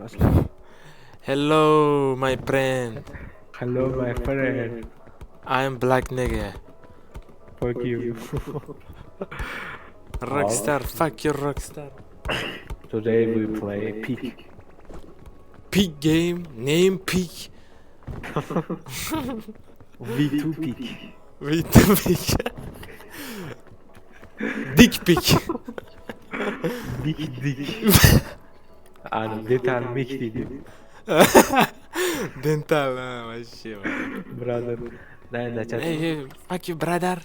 Başla. Hello, my friend. Hello, my friend. I am black nigga. Fuck you. Rockstar, fuck you, rockstar. Today we play Peak. Peak game, name peak. V2 Peak. With the peak. Dick pic. Dick. Ani Detal Mick dedi. Dental, вообще. Brother. Ne chat? Hey, fuck you, brother.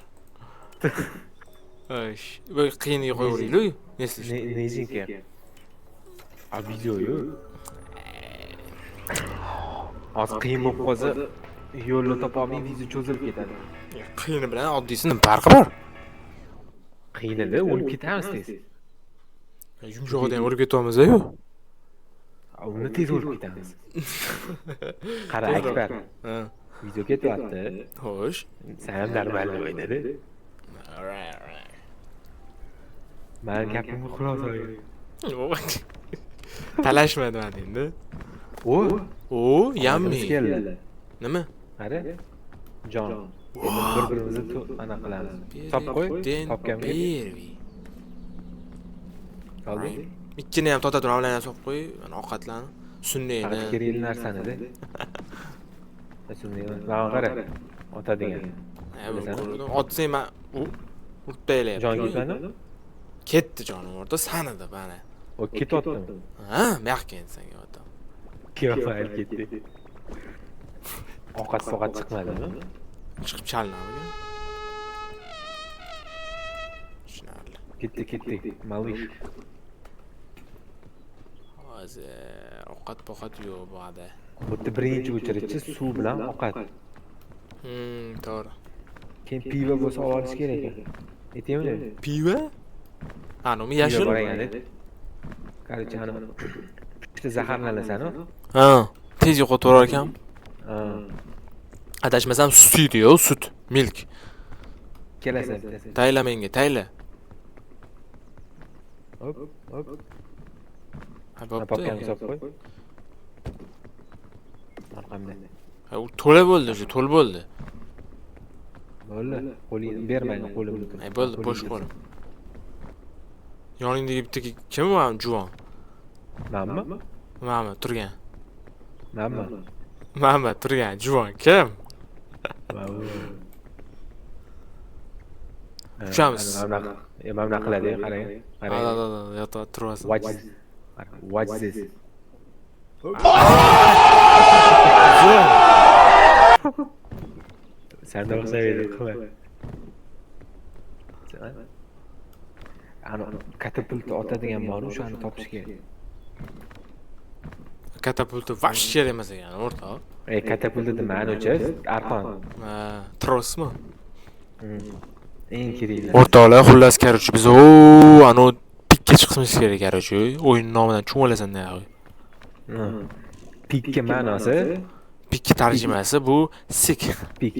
Osh, bu qiyinga qo'yavering-ku. Ne izinki? A videoyu. Az qiyin bo'lib qolsa, yo'lni topolmay video cho'zilib ketadi. Qiyini bilan oddiysini farqi bor. Qiyinida o'lib ketamiz tez. Yumshog'ida ham o'rib ketyapmiz-ku. Uni tez o'lib ketamiz. Qara Akbar. Ha. Video ketyapti. Xo'sh. Sen ham normal o'ynadi. Men gapimni xulosa qildim. Talashmadi mana endi. O, yummy. Nima? Qara. Jon. Bir-birimizni ana qilamiz. Top qo'y, topganga. Oldi. Ikkini ham tota turib olib solib qo'y, mana ovqatlarni, sunnayni. Kerakli narsani-da. Sunnayni. Mana qara. Otadigan. Otsang men urib taylayapti. Jon ketmadi? Ketdi jonim o'rta sanidi mana. O ketyaptimi? Ha, mehka insonga o'ta. Kefayl ketdi. Ovqat chiqmadimi? Chiqib chalinadi. Tushunarli. Ketdi. Malish. Hozir ovqat yo'q bu yerda. Bu yerda birinchi o'chiruvchi suv bilan ovqat. To'g'ri. Keyin pivo bo'lsa olish kerak ekan. Aytaymi? Pivo? Ha, nima yashil? Короче, ana ikkita zaharlanasan-ku. Ha, tez yo'qotib yuborar ekan. Ha. Adashmasam sut edi-yu, sut, milk. Kelasan. Tayla menga, tayla. Hop. Ha, Popkan bo'pti. hisob qo'y. Raqamda. Ha, u to'la bo'ldi, shu to'l bo'ldi. Bo'ldi. Qo'lingni bermang, qo'limni. Ay, bo'ldi, bo'sh qo'lim. Yoningdagi bitta kim bu ham juvon? Manmi? Mana turgan. Manmi? Mana turgan juvon kim? Tushamiz. Mana qiladi, qarang. Da, yo'q, turasiz. Watch this. Sen de olsaydın qila. Ana katapultni otadigan bor, o'shani topish kerak. Katapulti vash kerak emas ekan, o'rtoq. Katapulti demani-chi, arqon. Ha, trosmi? Eng kerakli. O'rtoqlar, xullas короче, biz ano pikka chiqishimiz kerak короче. O'yin nomidan cho'malasan da yo'q. Pikka ma'nosi? Pikka tarjimasi bu sick. Pik.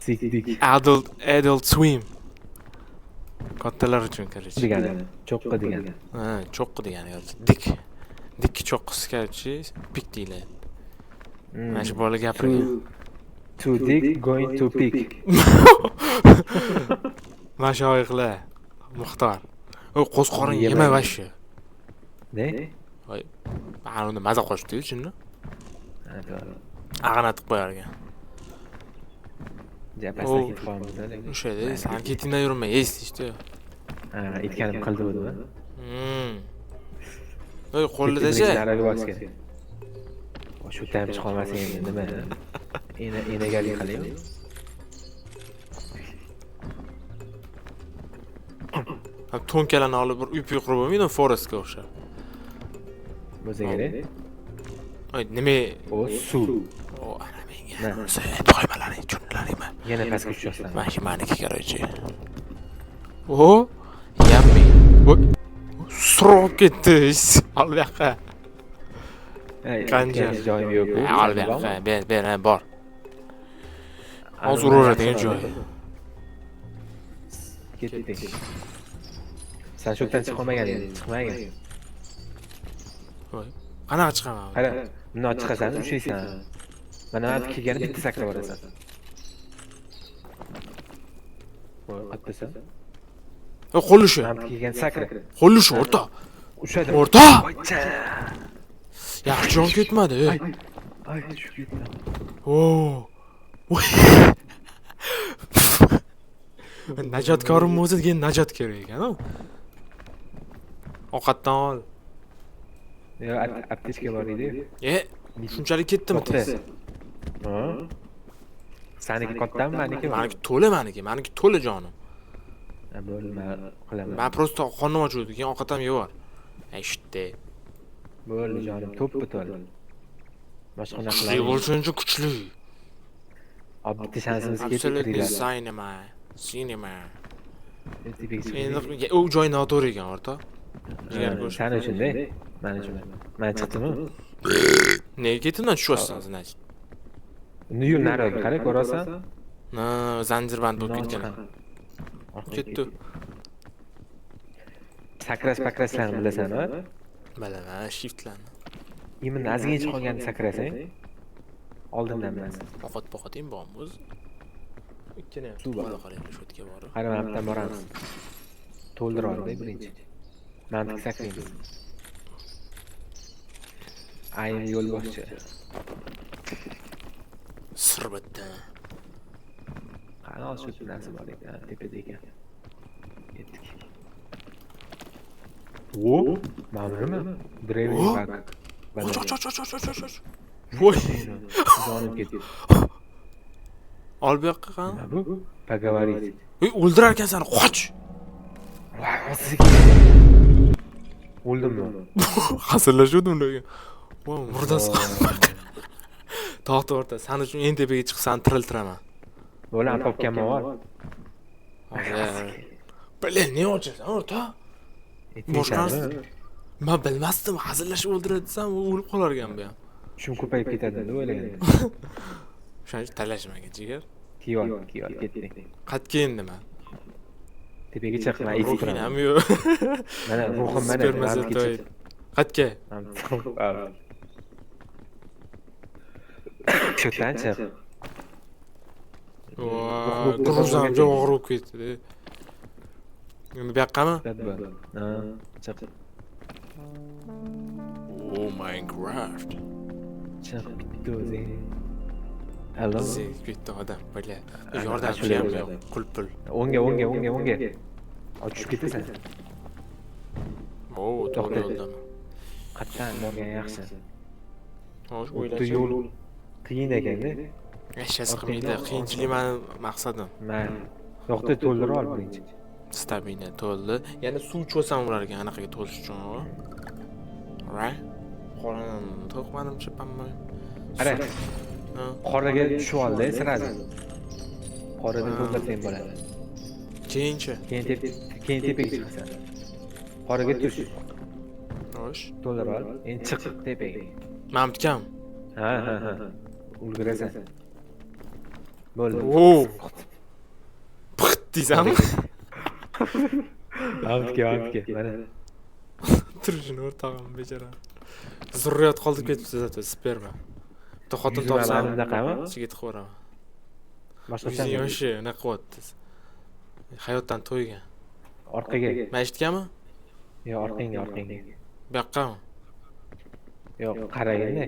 Sick dik. Adult swim. Kattalar uchun короче. Degani, cho'qqi degani. Ha, cho'qqi degani короче. Dik cho'qqisi короче, pik deyiladi. Mana shu bola gapirgan. Too dick going to pick. Mashoyixlar. Muxtor. O qo'zqorin yema vashi. Ne? Voy. Mana unda maza qo'shdi, tushundingmi? Ha, to'g'ri. Ag'anatib qo'yar ekan. Japasda ketib qolamiz-da. O'shada san ketingdan yurmay eshitishdi. Ha, aytganim qildi buni. Voy, qo'lida-chi. Nariga bos kerak. Shu tam chiqolmasang endi nima? Enagalik qilaymi? Ha, to'nkalani olib bir uyib qurib bo'lmaydi, Forestga o'xshab. Bo'lsa kerak. Ay, nima? O suv. O, ana menga. To'ymalaring, tushunlaringmi? Yana pastga tushasan. Mana shu meniki короче. O, yummy. Srov ketdi. Al bu yoqqa. Qancha joyim yo'q-ku. Al bu yoqqa, ber, bor. Hozir uradigan joy. Ketdik. Sen shundan chiqmagan, chiqmagan. Voy. Qanaqa chiqaman? Qara, bundan chiqasan, ushlaysan. Mana bu kelgani bitta sakrab olasan. Voy, qattasan. Qo'lishi. Mana bu kelgan sakra. Qo'lishi o'rta. Ushadi. O'rta. Voycha. Yaxshi jon ketmadi. Ay, shu ketdi. Oo. Najotkorim o'zi degan najot kerak ekan-ku. Ovqatdan ol. Yo, aptechka bor edi. Shunchalik ketdimi tez? Ha? Saniki kattami, meniki? Meniki to'la jonim. Bo'lma, qilaman. Men prosta qornim ochuvdi, keyin ovqatam yeb bor. Eshitdi. Bo'ldi jonim, to'ppa to'l. Boshqa nima Kuchli qilamiz? bo'lsa kuchli. Bitta shansimiz Absolutely ketdi. Cinema. Endi Endi u joy noto'g'ri ekan, o'rta. Jigar go'sht. Sen uchun-da. Men uchun. Men chiqdimi? Nega ketindan tushyapsan, значит? Uni yo'l nariga qara, ko'rasan? Na, zanjirband bo'lib ketgan. Ketdi. Sakras-pakraslarni bilasan-a? Bilaman, shiftlarni. Imini ozgincha qolgan sakrasang, oldindan bilasan. Poqat-poqating bormi o'zi? Ikkina Suv bor. qarang, shu yerga borib. Qara, mana bittadan boramiz. To'ldirib oldik birinchi. Mantiq sakraymiz. Ayni yo'l boshchi. Sir bitta. Qani shu narsa bor ekan, tepada ekan. Ketdik. O, ma'lummi? Dreving bag. Choch. Voy, Jonim ketdi. ol bu yoqqa qani? Nima bu? Поговорить. O'ldirar ekan seni, qoch. O'ldimmi? Hazillashuvdim lekin. Voy, murdasi qolmadi. Tog'da o'rta, sen uchun eng tepaga chiqsam tiriltiraman. Bo'lan topganman bor. Hozir. Bilay, ne o'chasan o'rta? Boshqasi. Men bilmasdim, hazillashib o'ldiradi desam, u o'lib qolar ekan bu ham. Shum ko'payib ketadi deb o'ylagandim. O'shaning uchun talashmagan, jigar. Kiyol ketdi. Qatga endi men. Tepaga chiq, men esib Ruhin ham turaman. yo'q. Mana ruhim mana Supermazoid. Qatga? Cho'tan chiq. Voy, turuzam joy og'rib ketdi. Endi bu yoqqami? Ha, chiq. Oh, Minecraft. Chiq bitta o'zi. Hello. Siz bitta odam, bilay. Yordamchi ham yo'q, qulpul. O'ngga. Ochib ketasan. Oo, to'g'ri yo'ldami? Qattan borgan yaxshi. Xo'sh, Bu o'ylashim. yo'l qiyin ekanda. Yashash qilmaydi, qiyinchilik meni maqsadim. Men yo'qda to'ldirib ol birinchi. Stamina to'ldi. Yana suv cho'sam ular ekan anaqaga to'lish uchun. Right? Qo'lim to'qmanimcha pammoy. Qara, Ha. qoraga tushib oldi, sirasi. Qorada to'ldirsang bo'ladi. Keyinchi. Keyin tepaga chiqasan. Qoraga tush, Xo'sh. to'ldirib ol. Endi chiq tepaga. Men bitkam. Ha. Ulgurasan. Bo'ldi. Oo. Pixt deysanmi? Avtga. Mana. Turishini o'rtog'im bechara. Zurriyat qoldirib ketibsiz zato, sperma. Bitta xotin topsam, Bunaqami? ichiga tiqib yuboraman. Boshqa O'zi yoshi, nima qilyapti? Hayotdan to'ygan. orqaga. Men eshitganmi? Yo, orqangga. Bu yoqqami? Yo'q, qaraganda.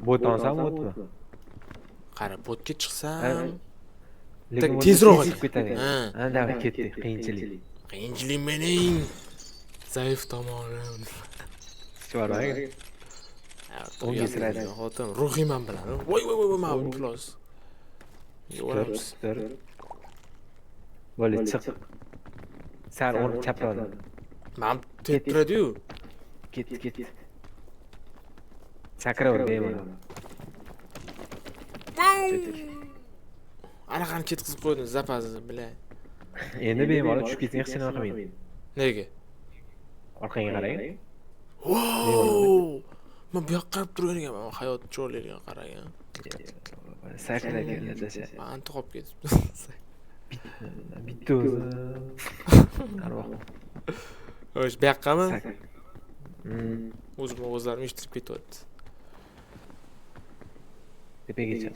Bot olsam o'tmi? Qara, botga chiqsam, Lekin tezroq chiqib ketadi. Ha. Anda ketdi, qiyinchilik. qiyinchilik mening zaif tomonim. Chiqarmang. O'ngga siradi. Xotin, ruhim ham biladi. Voy, men plus. Yo'ramiz. Tur. Bo'ldi, chiq. Sal o'rni chapron. Men tetradi-yu. Ketdi. Sakraver bemalol. Anaqani ketkizib qo'ydim, zapazni, bilay. Endi bemalol tushib ketsang hech nima qilmaydi. Nega? Orqangga qarang. Wow! Men bu yoqqa qarab turgan ekanman, hayot cho'llarga qaragan. Sakragan dasha. Men to'qib ketibdi. Bitta o'zi. Arvoh. Xo'sh, bu yoqqami? O'zlarim eshittirib ketyapti. Tepaga chiq.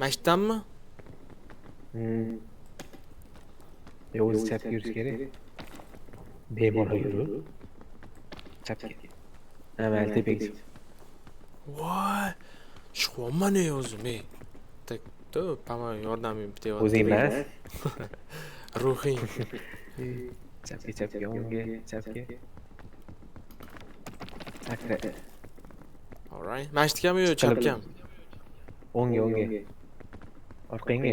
Masjiddanmi? O'zi chapga yurish kerak. Bemalol yur. Chapga. Mayli, tepaga chiq. Voy! Chiqyapman o'zim, ey. Takto, pama yordamim bityapti. O'zing emas. Ruhing. Chapga, o'ngga, chapga. Sakra. Alright. Masjidgami yo chapgami? O'ngga. Orqangga.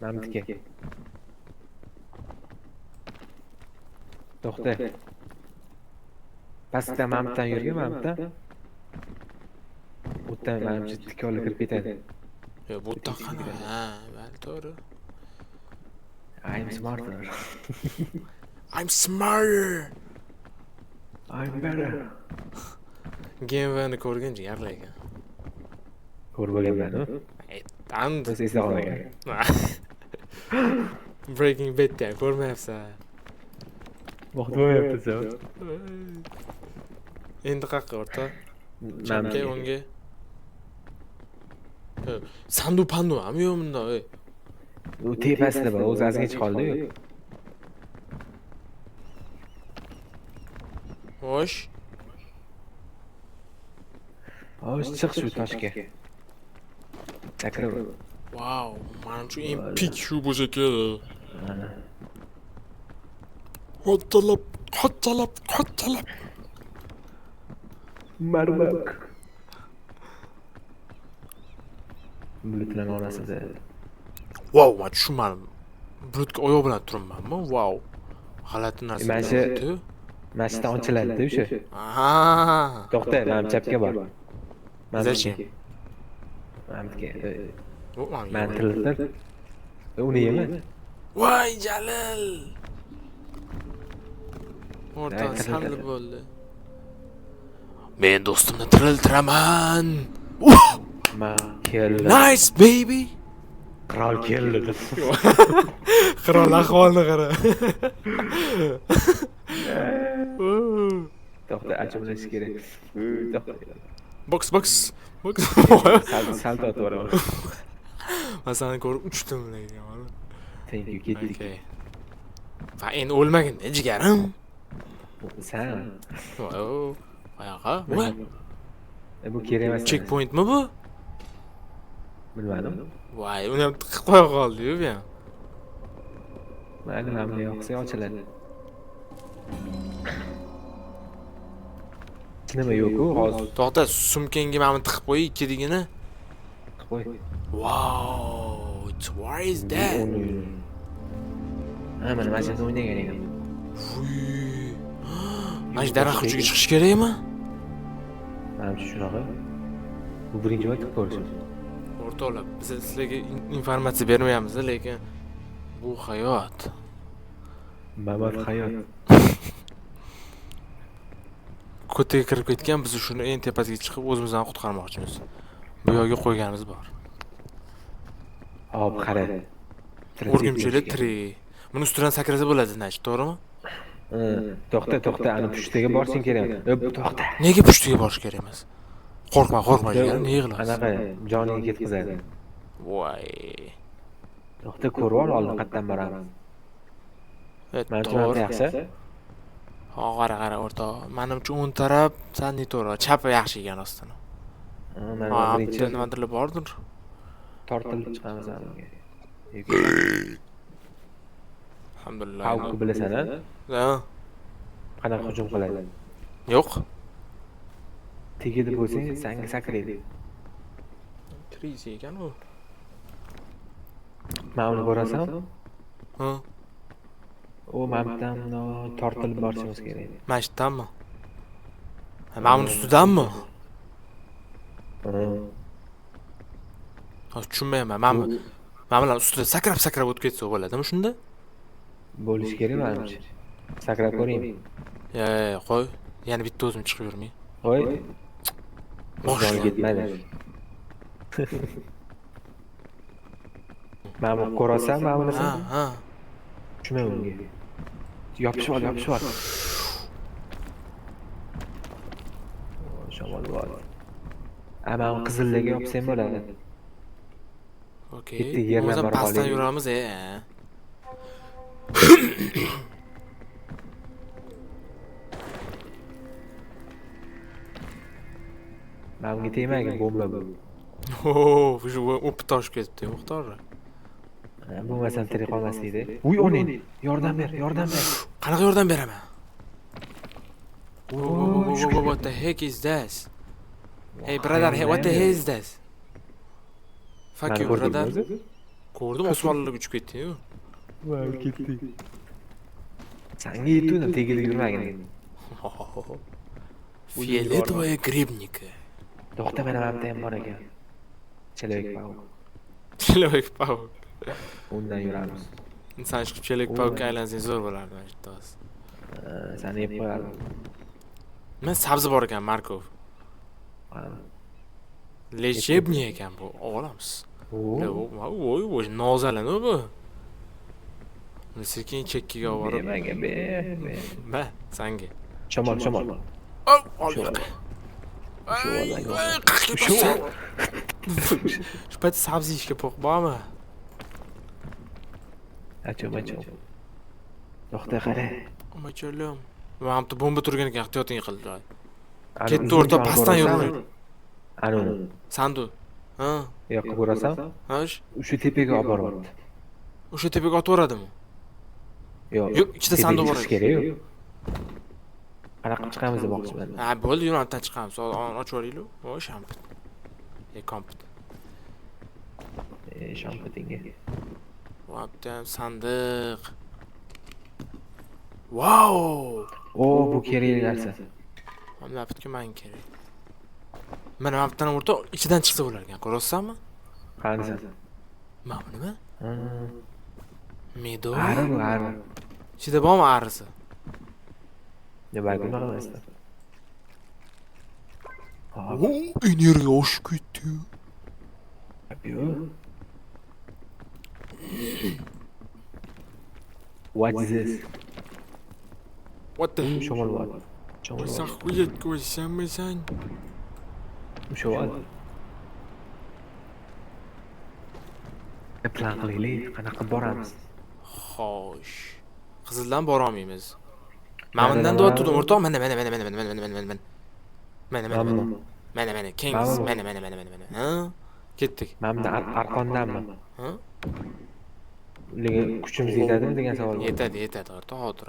Mamtga. To'xta. Pastda mamtdan yurgan, mamtdan. O'tdan menimcha tikonli kirib ketadi. Yo, bu yerda qana. Ha, bali to'g'ri. I'm smarter. I'm smarter. I'm better. Gamevani ko'rgan jigarlar ekan. Ko'rmaganman-ku. And Biz esda qolmagan. Breaking Bad'da ko'rmayapsan. Vaqtmayapti sen. Endi qayerqa o'rta? Chapga, o'ngga. Sandu pandu ham yo'q bunda, ey. U tepasida bor, o'zi azga chiqa qoldi-yu. Xo'sh. Xo'sh, chiq shu toshga. Sakra. Wow, manimcha eng pik shu bo'lsa kerak. Qottalab. Marmak. Bulutlar orasida. Wow, men tushunmadim. Bulutga oyoq bilan turibmanmi? Wow. G'alati narsa. Mashina ochiladi o'sha. Aha. To'xta, men chapga bor. Zachем? Mamtga. Men Men tildir. Uni yema. Voy Jalil. O'rta salli bo'ldi. Men do'stimni tiriltiraman. Nice baby. Qirol keldi. Qirol ahvolni qara. To'xta, achimlash kerak. To'xta. Box. Salto otvoraman. Masalani ko'rib uchdim deydi. Thank you, ketdik. Va endi o'lmagin, jigarim. Sen. Ayaqa? Bu kerak emas. Checkpointmi bu? Bilmadim. Voy, uni ham tiqib qo'ya qoldi-yu bu ham. Mayli, namli yoqsa ochiladi. Nima yo'q-ku, hozir. To'xta, sumkangga mana tiqib qo'y, ikkidigini. Qo'y. Wow, what is that? Mana mashina o'ynagan edim. Mana daraxt uchiga chiqish kerakmi? Menimcha shunaqa. Bu birinchi marta ko'rishim. O'rtoqlar, biz sizlarga informatsiya bermayapmiz, lekin bu hayot. Mamar hayot. Ko'taga kirib ketgan, biz shuni eng tepasiga chiqib o'zimizni qutqarmoqchimiz. Bu yo'lga qo'yganimiz bor. Hop, qara. O'rgimchili tirik. Buni ustidan sakrasa bo'ladi, nash, to'g'rimi? To'xta, ani pushtaga borishing kerak. To'xta. Nega pushtiga borish kerak emas? Qo'rqma, jigarim, nega yig'laysiz? Anaqa joningga ketkazadi. Voy. To'xta, ko'rib ol, oldin qayerdan boramiz. Menimcha yaxshi. Qara o'rtoq. Menimcha o'ng taraf, sen to'g'ri, chapi yaxshi ekan ostini. Mana birinchi nimadir bordir. Tortilib chiqamiz aniga. Alhamdulillah. Xalqni bilasan-a? Ha. Qanaqa hujum qiladi? Yo'q. Tegidi bo'lsang, senga sakraydi. Tris ekan u. Mana uni ko'rasan? Ha. U mamdan tortilib borishimiz kerak. Masjiddanmi? Mana uni ustidanmi? Hozir tushunmayman. Men bilan ustida sakrab o'tib ketsa bo'ladimi shunda? Bo'lish kerak menimcha. Sakrab ko'ring. Qo'y. Yana bitta o'zim chiqib yurmay. Qo'y. Boshla ketmaydi. Mana bu ko'rasan, mana buni sen. Ha. Tushma unga. Yopishib ol. Shamolbod. Ama qizillarga yopsam bo'ladi. Okey. Bitta yerdan O'zim borib pastdan olaylik. yuramiz, Menga tegmagin bomba bu. Shu o'pib toshib ketibdi, muxtorlar. Bo'lmasam tirik qolmaslikda. Uy, oning. Yordam ber, yordam ber. Qanaqa yordam beraman? What the heck is this? Hey brother, hey, what the hell is this? Fuck you brother. Ko'rdim, osmonlarga uchib ketdi-yu. Voy, ketdik. Senga yetuvdim, tegilib yurmagin. Fioletovoye грибники. To'xta, mana bu ham bor ekan. Человек паук. Человек-паук. Undan yuramiz. Inson chiqib Человек-паукka aylansang zo'r bo'lardi mana shu to'g'risi. Seni yeb qo'yardim. Men sabzi bor ekan, Markov. Lechebniy ekan bu, olamiz. Voy, nozalana bu. Uni sekin chekkiga olib borib. Menga ber. Ba, senga. Shamol. Ol yo'q. Shu payt sabzi yeyishga po'q bormi? Acho. To'xta, qara. Amacholim. Men ham bomba turgan ekan, ehtiyoting qildi. Ketdi o'rta pastdan yuraveradi. Anu. Sandu. Ha? Yo'q, ko'rasan? Ho'sh. O'sha tepaga olib boryapti. O'sha tepaga otaveradimi? Yo'q, ichida sanduq bor. Kerak. Qanaqa chiqamiz demoqchiman. Ha, bo'ldi, yo'nalishdan chiqamiz. Ochib yuboraylik. O, shampit. Kompit. Shampitinga. Vaptam sandiq. Wow! Bu kerak narsa. Mana bitga men kerak. Mana vaptdan o'rta ichidan chiqsa bo'lar ekan, ko'ryapsanmi? Qanisa? Mana nima? Medo. Ari. Ichida bormi arisi? Nima qilmasdan? Energiya oshib ketdi. Yo'q. What is this? What the? Shamolbod. Захуеть ko'rsanmisan? Shamol. Plan qilaylik, qanaqa boramiz? Xo'sh. Qizildan bora olmaymiz. Men bundan deyotdim, o'rtoq, mana. Mana, Kings, mana. Ha? Ketdik. Mana arqondanmi? Ha? Ularga kuchimiz yetadimi degan savol bor. Yetadi, o'rtoq, hozir.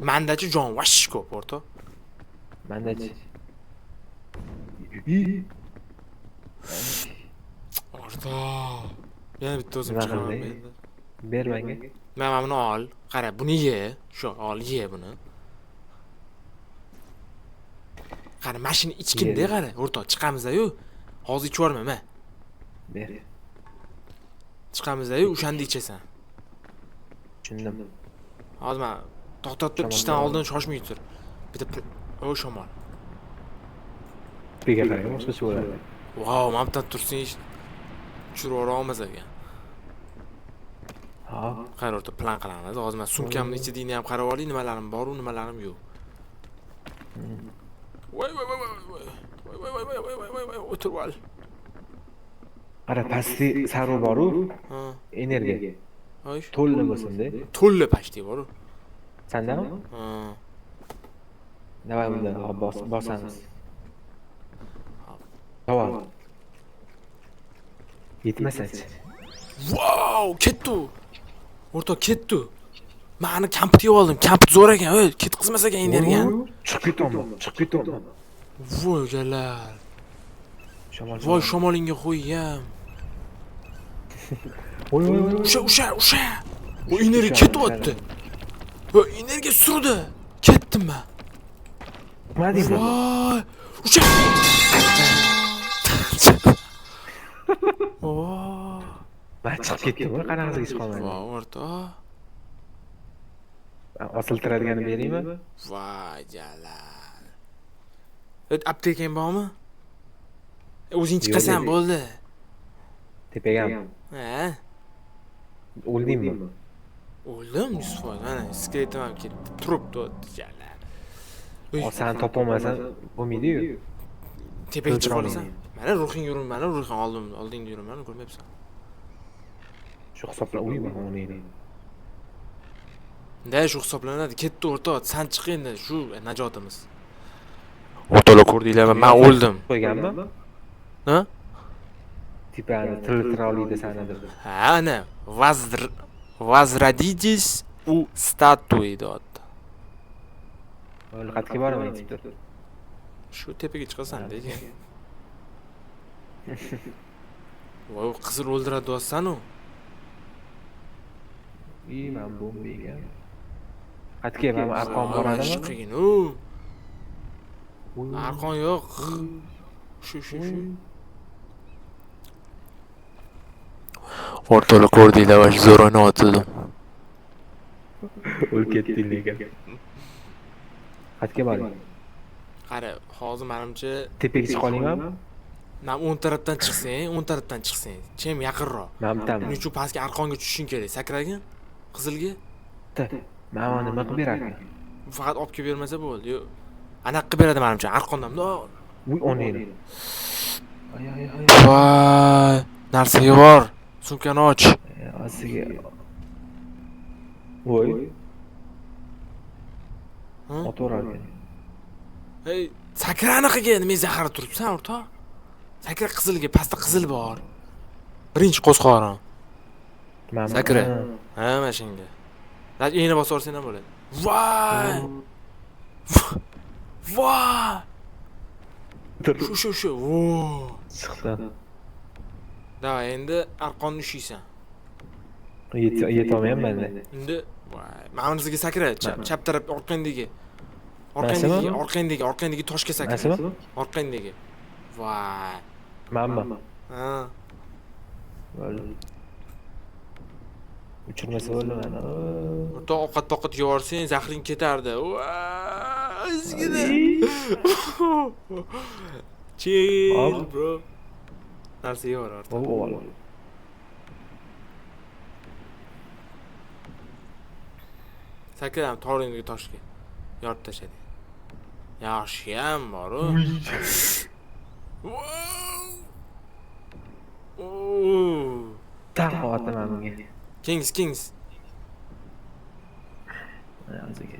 Mandachi jon vash ko'p, o'rtoq. Mandachi. O'rtoq. Yana bitta o'zim chiqaman. Ber menga. Mana buni ol. Qara, buni ye. Shu, ye buni. Qara, mashina ichkinda qara, o'rtoq, chiqamiz-yu. Hozir ichib yuborma, men. Ber. Chiqamiz-yu, o'shanda ichasan. Tushundim. Hozir men to'xtatib ishdan oldin shoshmay tur. Bitta shamol. Biga qarang, boshqacha bo'ladi. Wow, men bitta tursang tushirib olamiz ekan. Ha, Qara, o'rta plan qilamiz. Hozir men sumkamni ichidagini ham qarab olay, nimalarim bor, nimalarim yo'q. Voy. O'tirib ol. qara, pastda sarv bor-ku, Ha. energiya. Xo'sh. To'lli bo'lsin-da. To'lli pashti bor. Sandami? Ha. Davay bunda bosamiz. Tamam. Yetmasa-chi. Wow, ketdi. O'rtoq ketdi. Meni kampit yeb oldim. Kampit zo'r ekan. Ey, ketqizmas ekan energiyani. Chiqib ketaman. Voy, jalal. Shamol. Voy, shamolingga qo'yam. Voy. O'sha. O energiya ketyapti. Voy, energiya surdi. Ketdim men. Nima deysan? Voy. O'sha. Oh. Men chiqib ketdim, qanaqasiga chiqa olmadim. Voy, o'rtoq. Osiltiradiganini beraymi? Voy, jalal. Aptekang bormi? O'zing chiqasan bo'ldi. Tepagami? Ha? O'ldingmi? O'ldim, Yusuf. Mana skeletim ham kelibdi. Turibdi, jalal. Sen topolmasan bo'lmaydi-yu. Tepaga chiqib O'ldirolmayman. olasan. Mana ruhing yurib, mana ruhing oldingda yurib, mana ko'rmayapsan. Shu hisobla uyman o'ynaydi. Da shu hisoblanadi. Ketdi o'rta, sen chiq endi, shu najotimiz. O'rtalar ko'rdinglarmi? Men o'ldim. Qo'yganmi? Ha? Tipani tiroliyda sanadir. Ha, ana. Возродитесь у статуи deyapti. Ro'yxatga boraman aytibdi. Shu tepaga chiqasan degan. Voy, qizil o'ldiradi deyapsan-ku. Men bombaga. Xatga men arqon boradimi? Chiqigin. Arqon yo'q. Shu. O'rtalar ko'rdinglar va zo'rona otdim. O'lib ketding lekin. Xatga boring. Qara, hozir menimcha Tepaga chiqa olingmi? men 10 tarafdan chiqsang, chem yaqinroq. Men bitam. Buning uchun pastga arqonga tushishing kerak. Sakragin. Qizilga. Men uni nima qilib berarkan? Faqat olib kelib bermasa bo'ldi. Yo'q. Anaqa qilib beradi menimcha, arqondan. Uy, o'ynaydi. Voy, narsaga bor. Sumkani och. Asiga. Voy. Oto'rarkan. Hey, sakra anaqaga nima zahar turibsan, o'rtoq? Sakra qizilga, pastda qizil bor. Birinchi qo'zg'oron. Sakra. Ha, mana shunga. Laj e'ni bosib olsang ham bo'ladi. Voy! Voy! Shu. Vo! Chiqdi. Da, endi arqonni ushiysan. Yetolmayman men. Endi voy, mana bunisiga sakra, chap taraf orqangdagi. Orqangdagi toshga sakra. Nasimi? Orqangdagi. Voy. Mamma. Ha. Uchirmasa bo'ldi mana. O'rtoq ovqat yevorsang, zahring ketardi. Voy, ozgina. Chill, bro. Narsa yevor o'rtoq. Sakram toringdagi toshga. Yorib tashladi. Yaxshiyam bor-ku. Taqotaman bunga. Kings. Hozirga.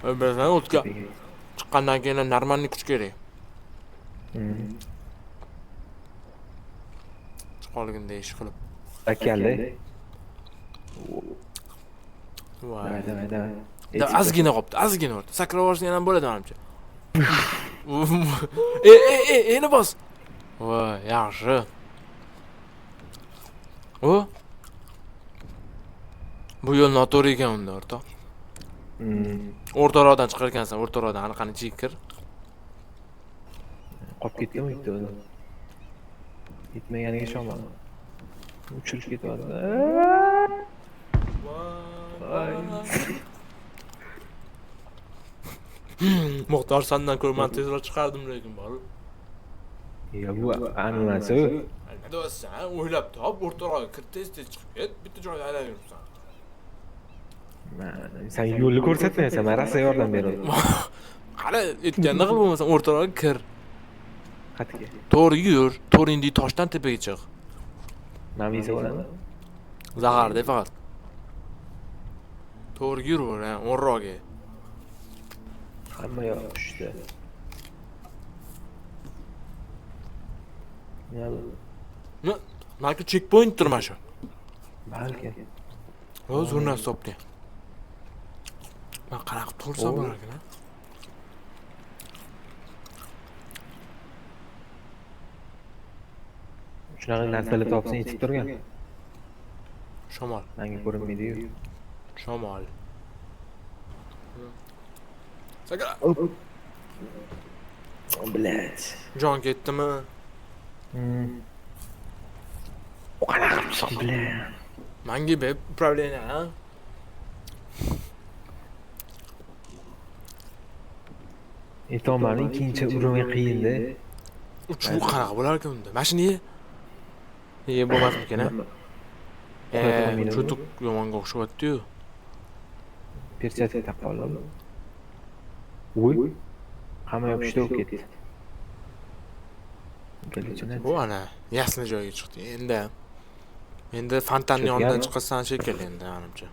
O'ldirsan o'tga. Chiqqandan keyin normalniy kuch kerak. Chiqolganda ish qilib. Akalda. Voy. Davay. Ozgina qopti, ozgina o'rta. Sakrab olsang ham bo'ladi menimcha. E'ni bos. Voy, yaxshi. Bu yo'l noto'g'ri ekan unda, o'rtoq. O'rtaroqdan chiqar ekansan, o'rtaroqdan anaqani ichiga kir. Qolib ketdimi bitta o'zi? Yetmaganiga ishonmadim. Uchirib ketyapti. Voy. Muxtor sandan ko'rman tezroq chiqardim lekin bor. Ya bu animasi. Nima deyapsan? O'ylab top, o'rtaroqqa kir, tez chiqib ket, bitta joyda aylanayapsan. Sen yo'lni ko'rsatmaysan, men rosa yordam beraman. Qara, aytganda qilib bo'lmasa o'rtaroqqa kir. Xatga. To'g'ri yur, to'ringdagi toshdan tepaga chiq. Nima yesa bo'ladi? Zaharda faqat. To'g'ri yuraver, o'rroqga. Hamma yoq tushdi. Balki checkpointdir mana shu. Balki. O'z o'rnini topdi. Men qanaqa to'rsam bo'lar ekan? Shunaqa narsalar topsang yetib turgan. Shamol. Menga ko'rinmaydi-yu. Shamol. Sakra. Blять. Jon ketdimi? Qanaqa chiqdi, blять. Menga be upravlение, ha? Aytolmadim, ikkinchi urinmay qiyin-da. Uchuv qanaqa bo'lar ekan unda? Mashina bo'lmasmikan, ha? Cho'tuq yomonga o'xshatyapti-yu. Perchatka taqib oldim. Uy. Hamma yopishdi u ketdi. Kelishini. Bu ana yasni joyiga chiqdi. Endi fontanning Chiqyapti. yonidan chiqasan shekilli endi menimcha.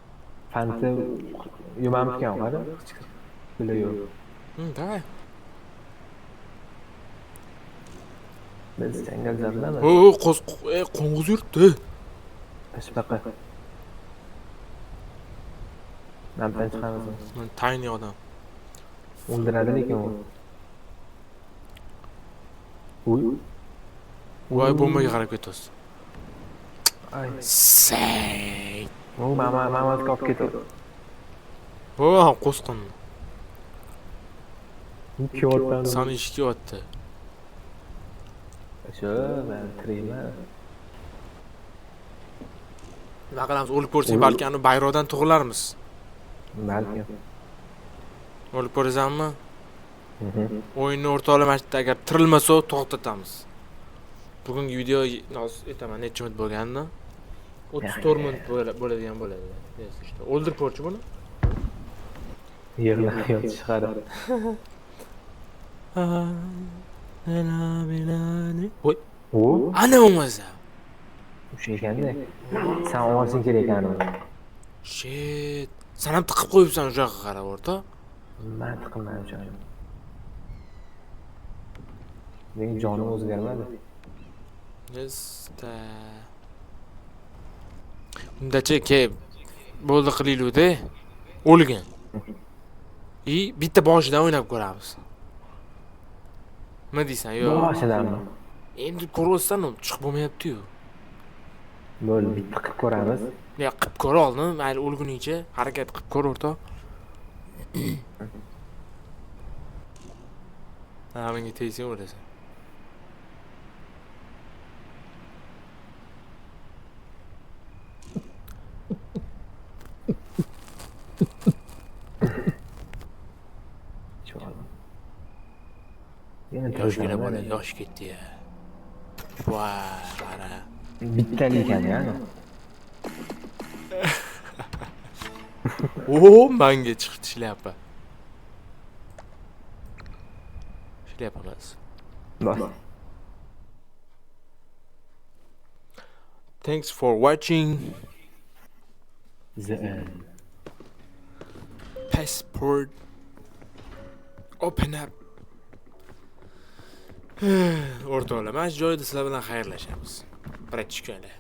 Fanti yumamkan qara. Bile yo'q. Davay. Biz jangal zarlama. Qo'ng'iz yuribdi. Ashbaqa. Namdan chiqamiz. Tayni odam. O'ldiradi lekin u. Uy. Voy bombaga qarab ketyapsiz. Ay. Say. U mama olib ketdi. Qo'sqin. Ikki o'tdan. Sani ishga o'tdi. Shu, men tirayman. Nima qilamiz? O'lib ko'rsak balki ani bayroqdan tug'ilarmiz. Balki. O'lib ko'rasanmi? O'yinni o'rtoqlamashda agar tirilmasa to'xtatamiz. Bugungi video aytaman necha minut bo'lganini? 34 minut bo'ladigan bo'ladi. İşte o'ldirib ko'rchi buni. Yig'lab chiqarib. Voy, U ana bo'lmasa. o'sha ekanda. Sen olsang kerak ekan uni. Shit. Sen ham tiqib qo'yibsan o'sha yoqqa qarab o'rtoq. Men tiqilmadim jonim. Mening jonim o'zgarmadi. Nesta. Undachi ke bo'ldi qilaylik-da. O'lgan. Bitta boshidan o'ynab ko'ramiz. Nima deysan, yo'q? Boshidanmi? Endi ko'rsan, chiqib bo'lmayapti-yu. Bo'ldi, bitta qilib ko'ramiz. Ya qilib ko'ra oldim, mayli o'lgunicha harakat qilib ko'r o'rtoq. Menga tegsang o'lasan. Yoshgina bola, yosh ketdi-ya. Voy, qara. Bittalik ekan ya. Manga chiqdi shlyapa. Shlyapa emas. Bas. Thanks for watching. The end. Passport. Open up. O'rtoqlar, mana shu joyda sizlar bilan xayrlashamiz. Birinchi kunlar.